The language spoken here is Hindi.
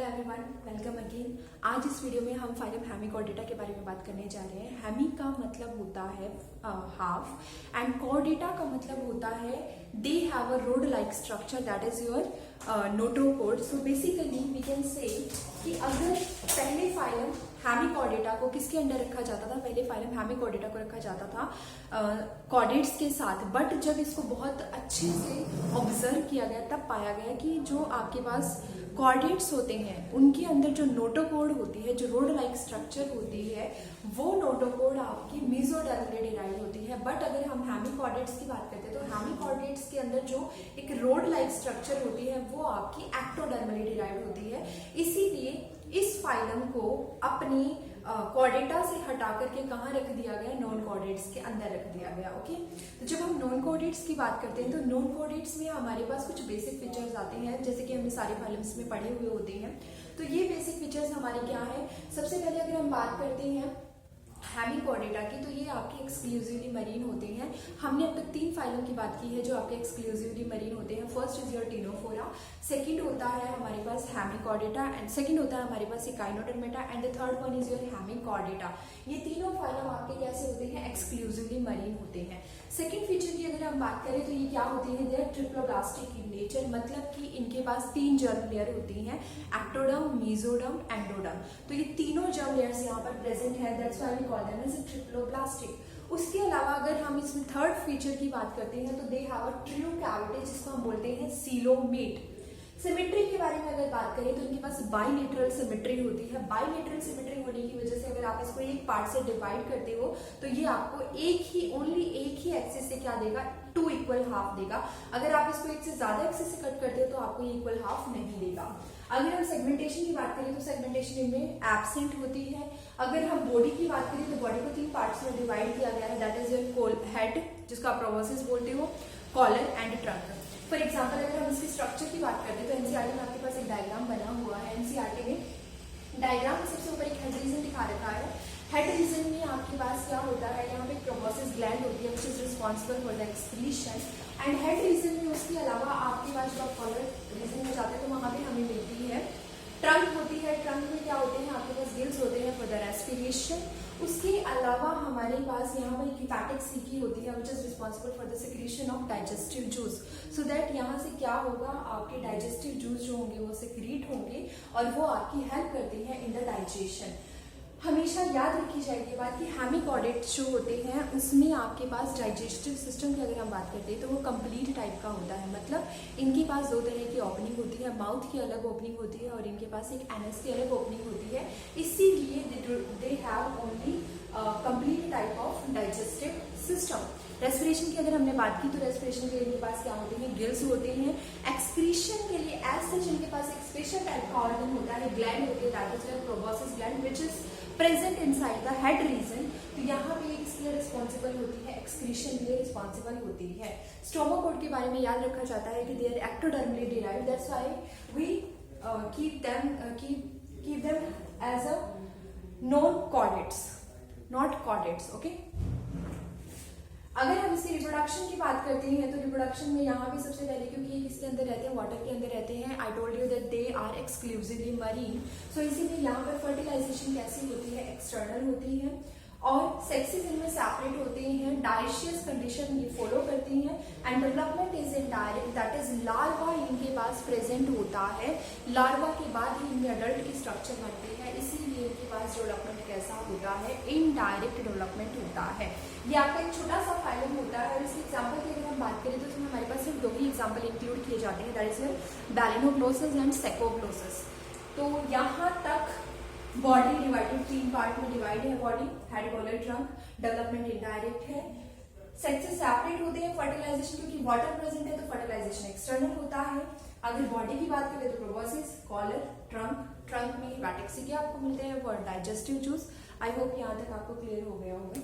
Hello everyone, welcome again. आज इस वीडियो में हम फाइलम हेमिकॉर्डेटा के बारे में बात करने जा रहे हैं। हेमी का मतलब होता है हाफ एंड कॉर्डेटा का मतलब होता है they have a rod like structure, that is your notochord. So basically we can say कि अगर पहले फाइलम हेमिकॉर्डेटा को किसके अंडर रखा जाता था, पहले फाइलम हेमिकॉर्डेटा को रखा जाता था कॉर्डेट्स के साथ, बट जब इसको बहुत अच्छे से ऑब्जर्व किया गया तब पाया गया कि जो आपके पास कॉर्डेट्स होते हैं उनके अंदर जो नोटोकोड होती है, जो रोड लाइक स्ट्रक्चर होती है, वो नोटोकोड आपकी मेसोडर्मली डिराइव होती है। बट अगर हम हेमिकॉर्डेट्स की बात करते हैं तो हेमिकॉर्डेट्स के अंदर जो एक रोड लाइक स्ट्रक्चर होती है वो आपकी एक्टोडर्मली डिराइव होती है। इसीलिए इस फाइलम को अपनी कॉर्डेटा से हटा करके कहाँ रख दिया गया, नॉन कॉर्डेट्स के अंदर रख दिया गया। ओके, तो जब हम नॉन कॉर्डेट्स की बात करते हैं तो नॉन कॉर्डेट्स में हमारे पास कुछ बेसिक फीचर्स आते हैं, जैसे कि हमने सारे फाइलम्स में पढ़े हुए होते हैं। तो ये बेसिक फीचर्स हमारे क्या है, सबसे पहले अगर हम बात करते हैं हेमिकॉर्डेटा की, तो ये आपके एक्सक्लूसिवली मरीन होते हैं। हमने अब तक 3 फाइलों की बात की है जो आपके एक्सक्लूसिवली मरीन होते हैं। First is your Ctenophora, second होता है हमारे पास हेमिकॉर्डेटा एंड सेकंड होता है हमारे पास Echinodermata and the third one is your Hemichordata. ये तीनों फाइलम आपके कैसे होते हैं, एक्सक्लूसिवली मरीन होते हैं। सेकंड फीचर की अगर हम बात करें तो ये क्या होती है, they are triploblastic in nature, मतलब कि इनके पास 3 जर्म लेयर होती हैं, एक्टोडर्म, मेसोडर्म, एंडोडर्म। तो ये तीनों जर्म लेयर्स यहाँ पर प्रेजेंट है, that's why we call them as triploblastic. उसके अलावा अगर हम इसमें थर्ड फीचर की बात करते हैं तो दे हैव अ ट्रू कैविटी, जिसको हम बोलते हैं सीलोमेट। सिमेट्री के बारे में अगर बात करें तो इनके पास बाइलेटरल सिमेट्री होती है। बाइलेटरल सिमेट्री होने की वजह से अगर आप इसको एक पार्ट से डिवाइड करते हो तो ये आपको ओनली एक ही एक्सिस से क्या देगा, 2 इक्वल हाफ देगा। अगर आप इसको एक से ज्यादा एक्सिस से कट करते हो तो आपको ये इक्वल हाफ नहीं देगा। अगर हम सेगमेंटेशन की बात करें तो सेगमेंटेशन इनमें एब्सेंट होती है। अगर हम बॉडी की बात करें तो बॉडी को 3 पार्ट्स में डिवाइड किया गया है, दैट इज योर हेड, जिसको आप प्रोबोसिस बोलते हो, collar and trunk. For example अगर हम इसकी स्ट्रक्चर की बात करते हैं तो एनसीईआरटी में आपके पास एक डायग्राम बना हुआ है। एनसीईआरटी में डायग्राम में सबसे ऊपर एक हेड रीजन दिखा रखा है। हेड रीजन में आपके पास क्या होता है, यहाँ पे प्रोबोसिस ग्लैंड होती है which is responsible for the excretion and head region में उसके अलावा आपके पास जब आप कॉलर रीजन में जाते हैं तो वहां पे हमें मिलती है ट्रंक होती है। ट्रंक में क्या होते हैं, आपके पास गिल्स होते हैं फॉर द रेस्पिरेशन। उसके अलावा हमारे पास यहाँ पर हिपैटिक सीकी होती है which is responsible for the secretion of digestive juice, so that यहाँ से क्या होगा, आपके डाइजेस्टिव जूस जो होंगे वो सिक्रीट होंगे और वो आपकी हेल्प करते हैं इन द डाइजेशन। हमेशा याद रखी जाएगी बात कि हेमिकॉर्डेट्स जो होते हैं उसमें आपके पास डाइजेस्टिव सिस्टम की अगर हम बात करते हैं तो वो कंप्लीट टाइप का होता है, मतलब इनके पास 2 तरह की ओपनिंग होती है, माउथ की अलग ओपनिंग होती है और इनके पास एक एनस की अलग ओपनिंग होती है। इसीलिए they have only complete type of digestive system. Respiration की अगर हमने बात की तो रेस्पिरेशन के लिए इनके पास क्या होते हैं, गिल्स होते हैं। एक्सक्रीशन के लिए एज सच इनके पास एक स्पेशल टाइप का ऑर्गन होता है, ग्लैंड होती है, that is your proboscis gland which is present inside the head region. तो यहाँ पे इसके लिए रिस्पॉन्सिबल होती है, एक्सक्रीशन के लिए रिस्पॉन्सिबल होती है। स्टोमाकोड के बारे में याद रखा जाता है कि they are ectodermally derived, that's why we keep them as a non chordates, not chordates. Okay, अगर हम इसकी रिप्रोडक्शन की बात करते हैं तो रिप्रोडक्शन में यहाँ पे सबसे पहले, क्योंकि इसके अंदर रहते हैं, वाटर के अंदर रहते हैं, I told you that they are exclusively marine, so इसीलिए यहाँ पर फर्टिलाइजेशन कैसी होती है, एक्सटर्नल होती है और सेक्सेस इनमें सेपरेट होते हैं, डायशियस कंडीशन ये फॉलो करती हैं and development is indirect, that is larva इनके पास प्रेजेंट होता है। लार्वा के बाद ही इनमें अडल्ट की स्ट्रक्चर बनती है, इसीलिए इनके पास डेवलपमेंट कैसा होता है, इनडायरेक्ट डेवलपमेंट होता है। ये आपका एक छोटा सा फाइलम होता है और इसके एग्जाम्पल की अगर हम बात करें तो इसमें हमारे पास सिर्फ 2 ही एग्जाम्पल इंक्लूड किए जाते हैं, that is balanoglossus and saccoglossus. तो यहाँ तक बॉडी डिवाइडेड 3 पार्ट में डिवाइड है, body, head, collar, trunk. Development indirect है, सेक्सेस सेपरेट होते हैं, फर्टिलाइजेशन क्योंकि वाटर प्रेजेंट है तो फर्टिलाइजेशन एक्सटर्नल होता है। अगर बॉडी की बात करें तो प्रोबोसिस, कॉलर, ट्रंक में हिपैटिक सीकी आपको मिलते हैं for digestive juice. I hope यहाँ तक आपको क्लियर हो गया होगा।